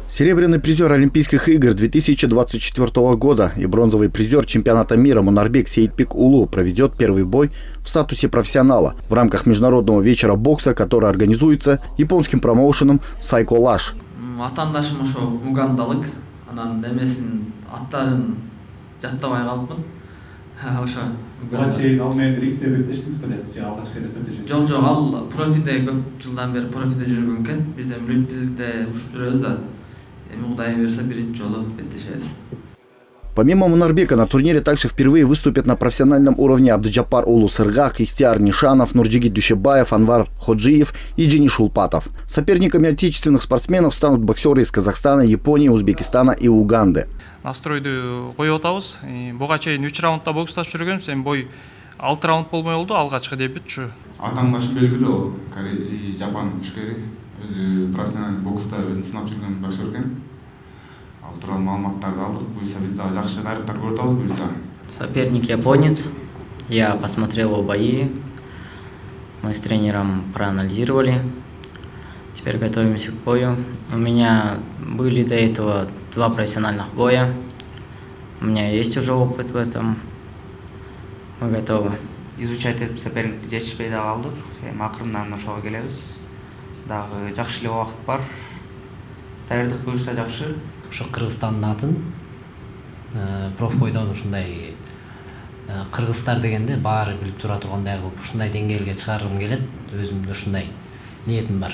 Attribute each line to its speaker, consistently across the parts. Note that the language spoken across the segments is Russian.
Speaker 1: Серебряный призер Олимпийских игр 2024 года и бронзовый призер чемпионата мира Мунарбек Сейитбек Улу проведет первый бой в статусе профессионала в рамках международного вечера бокса, который организуется японским промоушеном Сайко Лаш.
Speaker 2: Жоқ, ал профиде көп жылдан бері профиде жүргөн экен. Биз эми любительдикте жүрөбүз да. Эми Кудай берсе биринчи жолу беттешебиз.
Speaker 1: Помимо Мунарбека на турнире также впервые выступят на профессиональном уровне Абдыджапар Улу Сыргак, Ихтиар Нишанов, Нурджигит Душебаев, Анвар Ходжиев и Джини Шулпатов. Соперниками отечественных спортсменов станут боксеры из Казахстана, Японии, Узбекистана и Уганды.
Speaker 3: Настройду коюп атабыз. Буга чейин 3 раундда бокстап жүргөнбүз. Эми бой 6 раунд болмой болду, алгачкы дебютчу.
Speaker 4: Атаңбашым белгилүү, Корей, Жапан ишкери, өзү профессионалдык бокста өзүн сынап жүргөн боксер экен. Ал туралы маалыматтарды алдык. Буюрса биз дагы жакшы дайрактар көрүп атабыз буюрса.
Speaker 5: Соперник японец. Я посмотрел его бои. Мы с тренером проанализировали. Теперь готовимся к бою. У меня были до этого 2 профессиональных боя. У меня есть уже опыт в этом. Мы готовы.
Speaker 6: Изучать этип соперникти жетишпей да калдык. Акырындан ошого келебиз. Дагы жакшы эле убакыт бар. Даярдык буюрса жакшы.
Speaker 7: Ушу Кыргызстандын атын профбойдон ушундай кыргыздар дегенде баары билип тура тургандай кылып ушундай деңгээлге чыгаргым келет. Өзүмдүн ушундай ниетим бар.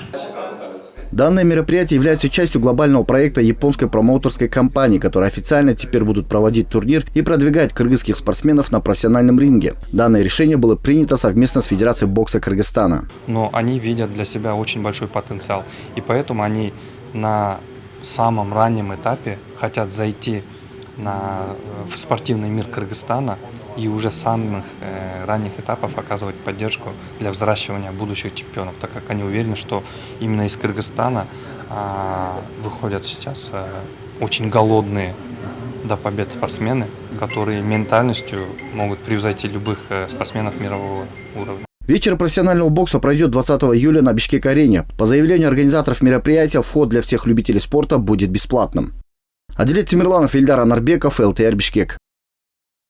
Speaker 1: Данное мероприятие является частью глобального проекта японской промоутерской компании, которая официально теперь будут проводить турнир и продвигать кыргызских спортсменов на профессиональном ринге. Данное решение было принято совместно с Федерацией бокса Кыргызстана.
Speaker 8: Но они видят для себя очень большой потенциал, и поэтому они на самом раннем этапе хотят зайти в спортивный мир Кыргызстана и уже с самых ранних этапов оказывать поддержку для взращивания будущих чемпионов, так как они уверены, что именно из Кыргызстана выходят сейчас очень голодные до побед спортсмены, которые ментальностью могут превзойти любых спортсменов мирового уровня.
Speaker 1: Вечер профессионального бокса пройдет 20 июля на Бишкек-арене. По заявлению организаторов мероприятия, вход для всех любителей спорта будет бесплатным. Адилет Тимирланов, Ильдар Анарбеков, ЛТР Бишкек.